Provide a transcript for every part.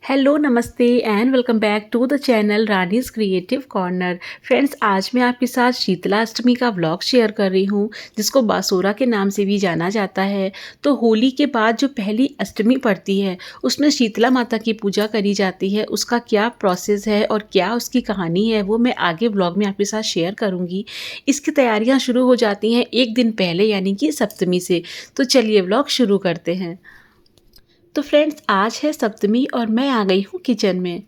Hello नमस्ते and welcome back to the channel Rani's creative corner. Friends, आज मैं आपके साथ शीतला अष्टमी का व्लॉग शेयर कर रही हूँ, जिसको बासोरा के नाम से भी जाना जाता है। तो होली के बाद जो पहली अष्टमी पड़ती है, उसमें शीतला माता की पूजा करी जाती है। उसका क्या प्रोसेस है और क्या उसकी कहानी है, वो मैं आगे व्लॉग में आपके साथ शेयर करूँगी। इसकी तैयारियाँ शुरू हो जाती हैं एक दिन पहले, यानी कि सप्तमी से। तो चलिए व्लॉग शुरू करते हैं। तो फ्रेंड्स, आज है सप्तमी और मैं आ गई हूँ किचन में।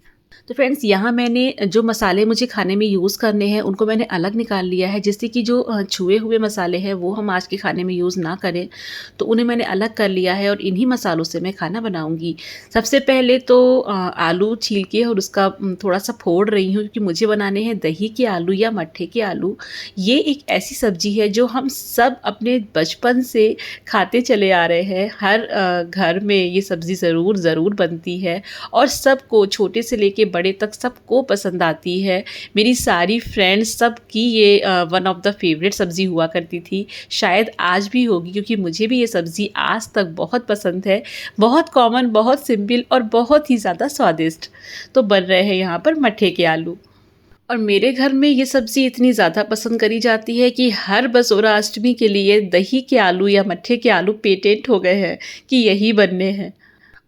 तो फ्रेंड्स, यहाँ मैंने जो मसाले मुझे खाने में यूज़ करने हैं उनको मैंने अलग निकाल लिया है, जिससे कि जो छुए हुए मसाले हैं वो हम आज के खाने में यूज़ ना करें। तो उन्हें मैंने अलग कर लिया है और इन्हीं मसालों से मैं खाना बनाऊँगी। सबसे पहले तो आलू छील के और उसका थोड़ा सा फोड़ रही हूँ, क्योंकि मुझे बनाने हैं दही के आलू या मट्ठे के आलू। ये एक ऐसी सब्ज़ी है जो हम सब अपने बचपन से खाते चले आ रहे हैं। हर घर में ये सब्ज़ी ज़रूर बनती है और सबको, छोटे से लेके बड़े तक सबको पसंद आती है। मेरी सारी फ्रेंड्स सब की ये वन ऑफ द फेवरेट सब्ज़ी हुआ करती थी। शायद आज भी होगी, क्योंकि मुझे भी ये सब्ज़ी आज तक बहुत पसंद है। बहुत कॉमन, बहुत सिंपल और बहुत ही ज़्यादा स्वादिष्ट। तो बन रहे हैं यहाँ पर मट्ठे के आलू। और मेरे घर में ये सब्ज़ी इतनी ज़्यादा पसंद करी जाती है कि हर बसोरा अष्टमी के लिए दही के आलू या मट्ठे के आलू पेटेंट हो गए हैं कि यही बनने हैं।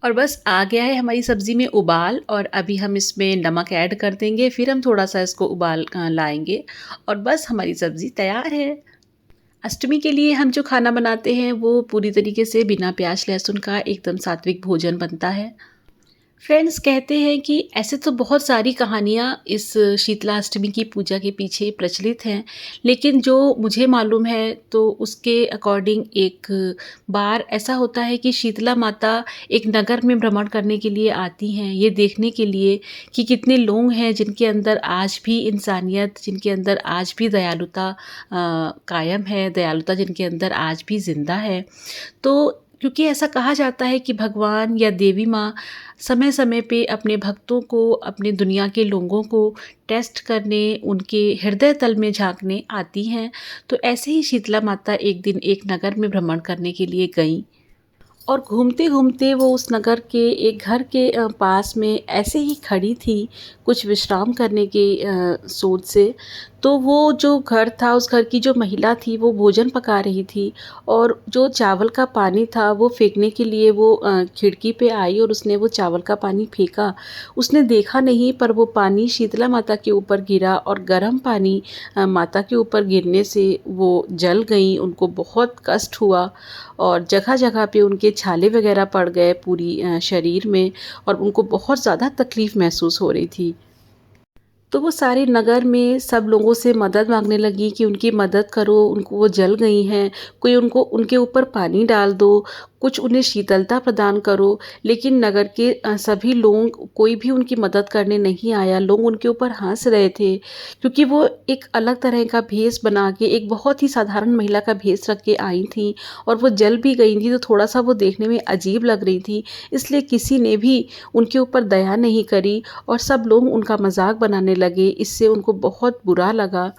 और बस आ गया है हमारी सब्ज़ी में उबाल, और अभी हम इसमें नमक ऐड कर देंगे। फिर हम थोड़ा सा इसको उबाल लाएंगे और बस हमारी सब्ज़ी तैयार है। अष्टमी के लिए हम जो खाना बनाते हैं वो पूरी तरीके से बिना प्याज लहसुन का एकदम सात्विक भोजन बनता है। फ्रेंड्स, कहते हैं कि ऐसे तो बहुत सारी कहानियाँ इस शीतला अष्टमी की पूजा के पीछे प्रचलित हैं, लेकिन जो मुझे मालूम है तो उसके अकॉर्डिंग एक बार ऐसा होता है कि शीतला माता एक नगर में भ्रमण करने के लिए आती हैं, ये देखने के लिए कि कितने लोग हैं जिनके अंदर आज भी इंसानियत, जिनके अंदर आज भी दयालुता कायम है, दयालुता जिनके अंदर आज भी ज़िंदा है। तो क्योंकि ऐसा कहा जाता है कि भगवान या देवी माँ समय समय पे अपने भक्तों को, अपने दुनिया के लोगों को टेस्ट करने, उनके हृदय तल में झांकने आती हैं। तो ऐसे ही शीतला माता एक दिन एक नगर में भ्रमण करने के लिए गईं, और घूमते घूमते वो उस नगर के एक घर के पास में ऐसे ही खड़ी थी, कुछ विश्राम करने के सोच से। तो वो जो घर था, उस घर की जो महिला थी वो भोजन पका रही थी, और जो चावल का पानी था वो फेंकने के लिए वो खिड़की पे आई और उसने वो चावल का पानी फेंका। उसने देखा नहीं, पर वो पानी शीतला माता के ऊपर गिरा और गर्म पानी माता के ऊपर गिरने से वो जल गई। उनको बहुत कष्ट हुआ और जगह जगह पे उनके छाले वगैरह पड़ गए पूरी शरीर में, और उनको बहुत ज़्यादा तकलीफ़ महसूस हो रही थी। तो वो सारे नगर में सब लोगों से मदद मांगने लगी कि उनकी मदद करो, उनको वो जल गई हैं, कोई उनको उनके ऊपर पानी डाल दो, कुछ उन्हें शीतलता प्रदान करो। लेकिन नगर के सभी लोग, कोई भी उनकी मदद करने नहीं आया। लोग उनके ऊपर हंस रहे थे, क्योंकि वो एक अलग तरह का भेष बना के, एक बहुत ही साधारण महिला का भेष रख के आई थी, और वो जल भी गई थी। तो थोड़ा सा वो देखने में अजीब लग रही थी, इसलिए किसी ने भी उनके ऊपर दया नहीं करी और सब लोग उनका मजाक बनाने लगे। इससे उनको बहुत बुरा लगा।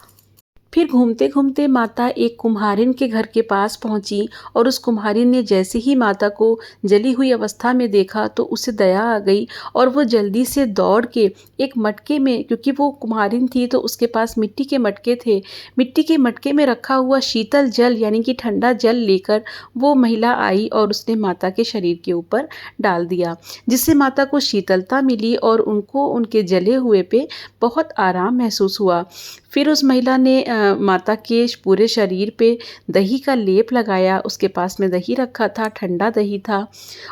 फिर घूमते घूमते माता एक कुम्हारिन के घर के पास पहुंची, और उस कुम्हारिन ने जैसे ही माता को जली हुई अवस्था में देखा तो उसे दया आ गई, और वो जल्दी से दौड़ के एक मटके में, क्योंकि वो कुम्हारिन थी तो उसके पास मिट्टी के मटके थे, मिट्टी के मटके में रखा हुआ शीतल जल यानी कि ठंडा जल लेकर वो महिला आई और उसने माता के शरीर के ऊपर डाल दिया, जिससे माता को शीतलता मिली और उनको उनके जले हुए पे बहुत आराम महसूस हुआ। फिर उस महिला ने माता के पूरे शरीर पे दही का लेप लगाया। उसके पास में दही रखा था, ठंडा दही था,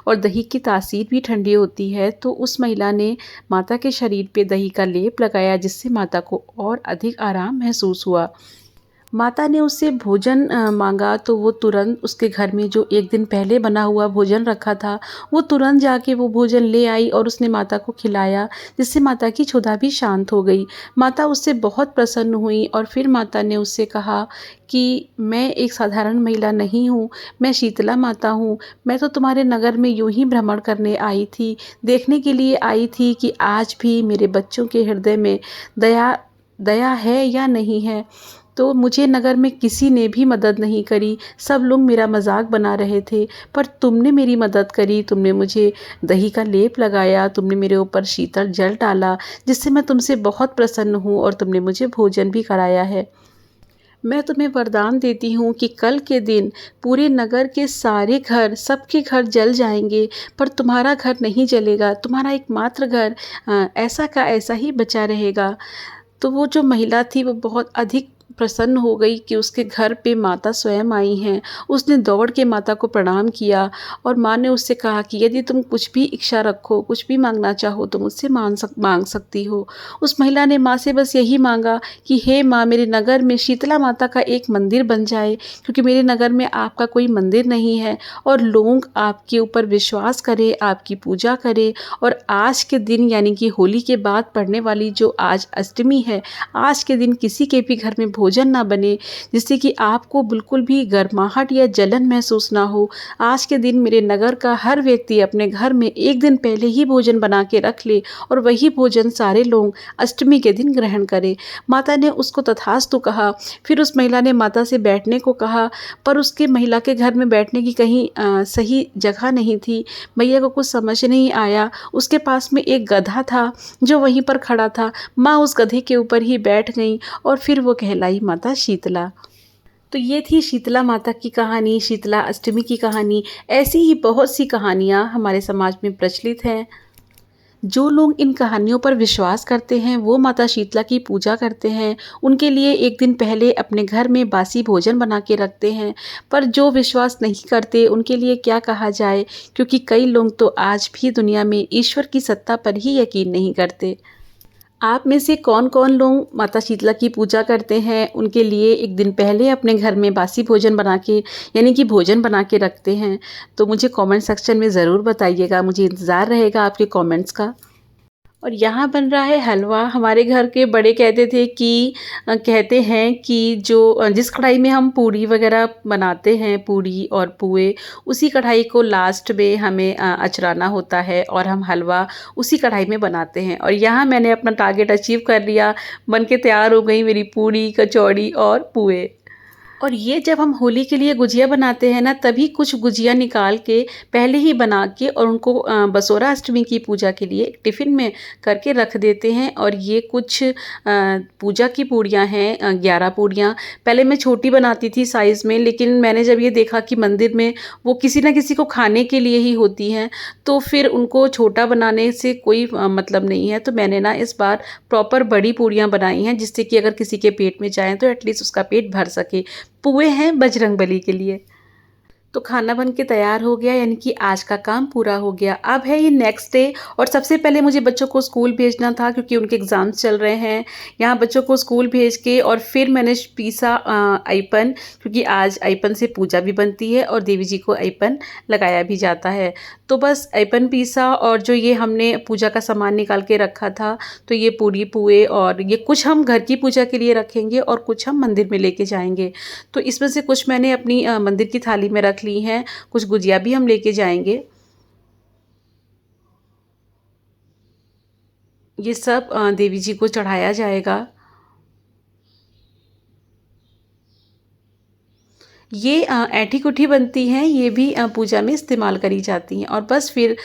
और दही की तासीर भी ठंडी होती है। तो उस महिला ने माता के शरीर पे दही का लेप लगाया, जिससे माता को और अधिक आराम महसूस हुआ। माता ने उससे भोजन मांगा, तो वो तुरंत उसके घर में जो एक दिन पहले बना हुआ भोजन रखा था, वो तुरंत जाके वो भोजन ले आई और उसने माता को खिलाया, जिससे माता की क्षुधा भी शांत हो गई। माता उससे बहुत प्रसन्न हुई, और फिर माता ने उससे कहा कि मैं एक साधारण महिला नहीं हूँ, मैं शीतला माता हूँ। मैं तो तुम्हारे नगर में यूं ही भ्रमण करने आई थी, देखने के लिए आई थी कि आज भी मेरे बच्चों के हृदय में दया दया है या नहीं है। तो मुझे नगर में किसी ने भी मदद नहीं करी, सब लोग मेरा मजाक बना रहे थे। पर तुमने मेरी मदद करी, तुमने मुझे दही का लेप लगाया, तुमने मेरे ऊपर शीतल जल डाला, जिससे मैं तुमसे बहुत प्रसन्न हूँ, और तुमने मुझे भोजन भी कराया है। मैं तुम्हें वरदान देती हूँ कि कल के दिन पूरे नगर के सारे घर, सबके घर जल जाएंगे, पर तुम्हारा घर नहीं जलेगा, तुम्हारा एकमात्र घर ऐसा का ऐसा ही बचा रहेगा। तो वो जो महिला थी वो बहुत अधिक प्रसन्न हो गई कि उसके घर पे माता स्वयं आई हैं। उसने दौड़ के माता को प्रणाम किया, और माँ ने उससे कहा कि यदि तुम कुछ भी इच्छा रखो, कुछ भी मांगना चाहो तो मुझसे मांग सकती हो। उस महिला ने माँ से बस यही मांगा कि हे माँ, मेरे नगर में शीतला माता का एक मंदिर बन जाए, क्योंकि मेरे नगर में आपका कोई मंदिर नहीं है, और लोग आपके ऊपर विश्वास करें, आपकी पूजा करें। और आज के दिन यानी कि होली के बाद पड़ने वाली जो आज अष्टमी है, आज के दिन किसी के भी घर में भोजन ना बने, जिससे कि आपको बिल्कुल भी गर्माहट या जलन महसूस ना हो। आज के दिन मेरे नगर का हर व्यक्ति अपने घर में एक दिन पहले ही भोजन बना के रख ले, और वही भोजन सारे लोग अष्टमी के दिन ग्रहण करें। माता ने उसको तथास्तु कहा। फिर उस महिला ने माता से बैठने को कहा, पर उसके महिला के घर में बैठने की कहीं सही जगह नहीं थी। मैया को कुछ समझ नहीं आया। उसके पास में एक गधा था जो वहीं पर खड़ा था। माँ उस गधे के ऊपर ही बैठ गई, और फिर वो कहलाई माता शीतला। तो ये थी शीतला माता की कहानी, शीतला अष्टमी की कहानी। ऐसी ही बहुत सी कहानियाँ हमारे समाज में प्रचलित हैं। जो लोग इन कहानियों पर विश्वास करते हैं वो माता शीतला की पूजा करते हैं, उनके लिए एक दिन पहले अपने घर में बासी भोजन बना के रखते हैं। पर जो विश्वास नहीं करते उनके लिए क्या कहा जाए, क्योंकि कई लोग तो आज भी दुनिया में ईश्वर की सत्ता पर ही यकीन नहीं करते। आप में से कौन कौन लोग माता शीतला की पूजा करते हैं, उनके लिए एक दिन पहले अपने घर में बासी भोजन बना के यानी कि भोजन बना के रखते हैं? तो मुझे कमेंट सेक्शन में ज़रूर बताइएगा, मुझे इंतज़ार रहेगा आपके कमेंट्स का। और यहाँ बन रहा है हलवा। हमारे घर के बड़े कहते थे कि कहते हैं कि जो जिस कढ़ाई में हम पूड़ी वगैरह बनाते हैं, पूड़ी और पुए, उसी कढ़ाई को लास्ट में हमें अचराना होता है, और हम हलवा उसी कढ़ाई में बनाते हैं। और यहाँ मैंने अपना टारगेट अचीव कर लिया, बन के तैयार हो गई मेरी पूड़ी, कचौड़ी और पुए। और ये जब हम होली के लिए गुजिया बनाते हैं ना, तभी कुछ गुजिया निकाल के पहले ही बना के और उनको बसोरा अष्टमी की पूजा के लिए एक टिफ़िन में करके रख देते हैं। और ये कुछ पूजा की पूड़ियाँ हैं, 11 पूड़ियाँ। पहले मैं छोटी बनाती थी साइज़ में, लेकिन मैंने जब ये देखा कि मंदिर में वो किसी ना किसी को खाने के लिए ही होती हैं, तो फिर उनको छोटा बनाने से कोई मतलब नहीं है। तो मैंने ना इस बार प्रॉपर बड़ी पूड़ियाँ बनाई हैं, जिससे कि अगर किसी के पेट में जाएँ तो एटलीस्ट उसका पेट भर सके। पुए हैं बजरंगबली के लिए। तो खाना बन के तैयार हो गया, यानी कि आज का काम पूरा हो गया। अब है ये नेक्स्ट डे, और सबसे पहले मुझे बच्चों को स्कूल भेजना था क्योंकि उनके एग्ज़ाम्स चल रहे हैं। यहाँ बच्चों को स्कूल भेज के और फिर मैंने पीसा अइपन, क्योंकि आज अइपन से पूजा भी बनती है और देवी जी को अइपन लगाया भी जाता है। तो बस अइपन पीसा, और जो ये हमने पूजा का सामान निकाल के रखा था, तो ये पूड़ी पुए, और ये कुछ हम घर की पूजा के लिए रखेंगे और कुछ हम मंदिर में लेके जाएंगे। तो इसमें से कुछ मैंने अपनी मंदिर की थाली में रख ली हैं, कुछ गुजिया भी हम लेके जाएंगे। ये सब देवी जी को चढ़ाया जाएगा। ये ऐंठी कुठी बनती हैं, ये भी पूजा में इस्तेमाल करी जाती हैं। और बस फिर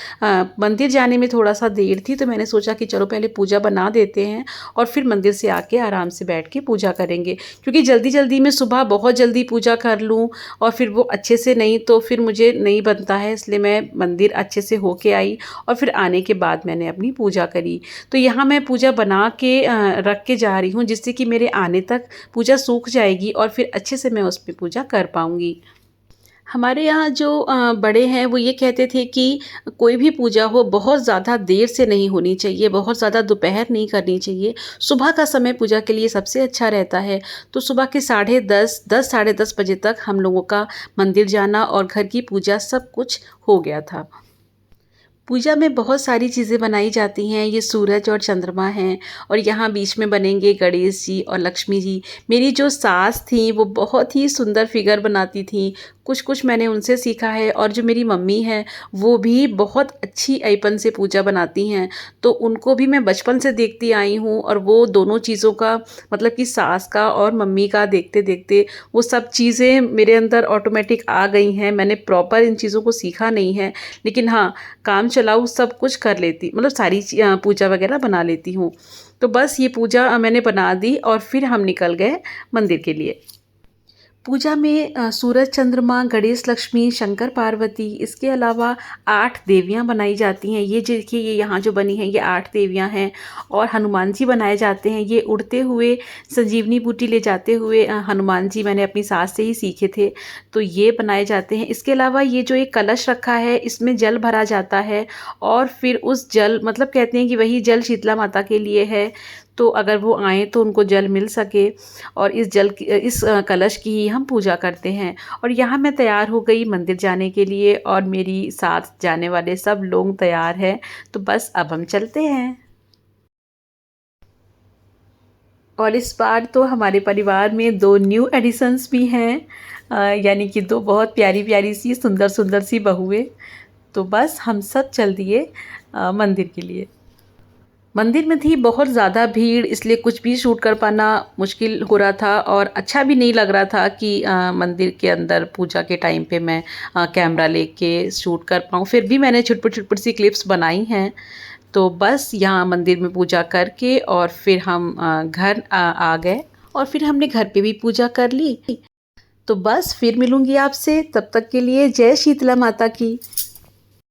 मंदिर जाने में थोड़ा सा देर थी, तो मैंने सोचा कि चलो पहले पूजा बना देते हैं और फिर मंदिर से आके आराम से बैठ के पूजा करेंगे, क्योंकि जल्दी जल्दी में सुबह बहुत जल्दी पूजा कर लूँ और फिर वो अच्छे से नहीं, तो फिर मुझे नहीं बनता है। इसलिए मैं मंदिर अच्छे से होके आई और फिर आने के बाद मैंने अपनी पूजा करी। तो यहाँ मैं पूजा बना के रख के जा रही हूँ, जिससे कि मेरे आने तक पूजा सूख जाएगी और फिर अच्छे से मैं उस पर पूजा कर पाऊँगी। हमारे यहाँ जो बड़े हैं वो ये कहते थे कि कोई भी पूजा हो बहुत ज़्यादा देर से नहीं होनी चाहिए, बहुत ज़्यादा दोपहर नहीं करनी चाहिए। सुबह का समय पूजा के लिए सबसे अच्छा रहता है। तो सुबह के 10:30, 10 साढ़े 10 बजे तक हम लोगों का मंदिर जाना और घर की पूजा सब कुछ हो गया था। पूजा में बहुत सारी चीज़ें बनाई जाती हैं। ये सूरज और चंद्रमा हैं, और यहाँ बीच में बनेंगे गणेश जी और लक्ष्मी जी। मेरी जो सास थी वो बहुत ही सुंदर फिगर बनाती थी, कुछ कुछ मैंने उनसे सीखा है। और जो मेरी मम्मी हैं वो भी बहुत अच्छी ऐपन से पूजा बनाती हैं, तो उनको भी मैं बचपन से देखती आई हूँ। और वो दोनों चीज़ों का मतलब कि सास का और मम्मी का देखते देखते वो सब चीज़ें मेरे अंदर ऑटोमेटिक आ गई हैं। मैंने प्रॉपर इन चीज़ों को सीखा नहीं है, लेकिन हाँ, काम चलाऊ सब कुछ कर लेती, मतलब सारी पूजा वगैरह बना लेती हूँ। तो बस ये पूजा मैंने बना दी और फिर हम निकल गए मंदिर के लिए। पूजा में सूरज, चंद्रमा, गणेश, लक्ष्मी, शंकर पार्वती, इसके अलावा 8 देवियाँ बनाई जाती हैं। ये देखिए, ये यहाँ जो बनी हैं ये 8 देवियाँ हैं। और हनुमान जी बनाए जाते हैं। ये उड़ते हुए संजीवनी बूटी ले जाते हुए हनुमान जी मैंने अपनी सास से ही सीखे थे, तो ये बनाए जाते हैं। इसके अलावा ये जो एक कलश रखा है इसमें जल भरा जाता है, और फिर उस जल मतलब कहते हैं कि वही जल शीतला माता के लिए है, तो अगर वो आएँ तो उनको जल मिल सके। और इस कलश की ही हम पूजा करते हैं। और यहाँ मैं तैयार हो गई मंदिर जाने के लिए, और मेरी साथ जाने वाले सब लोग तैयार हैं, तो बस अब हम चलते हैं। और इस बार तो हमारे परिवार में 2 न्यू एडिशंस भी हैं, यानी कि 2 बहुत प्यारी प्यारी सी सुंदर सुंदर सी बहुएं। तो बस हम सब चल दिए मंदिर के लिए। मंदिर में थी बहुत ज़्यादा भीड़, इसलिए कुछ भी शूट कर पाना मुश्किल हो रहा था, और अच्छा भी नहीं लग रहा था कि मंदिर के अंदर पूजा के टाइम पे मैं कैमरा लेके शूट कर पाऊँ। फिर भी मैंने छुटपुट छुटपुट सी क्लिप्स बनाई हैं। तो बस यहाँ मंदिर में पूजा करके और फिर हम घर आ गए, और फिर हमने घर पे भी पूजा कर ली। तो बस फिर मिलूँगी आपसे, तब तक के लिए जय शीतला माता की।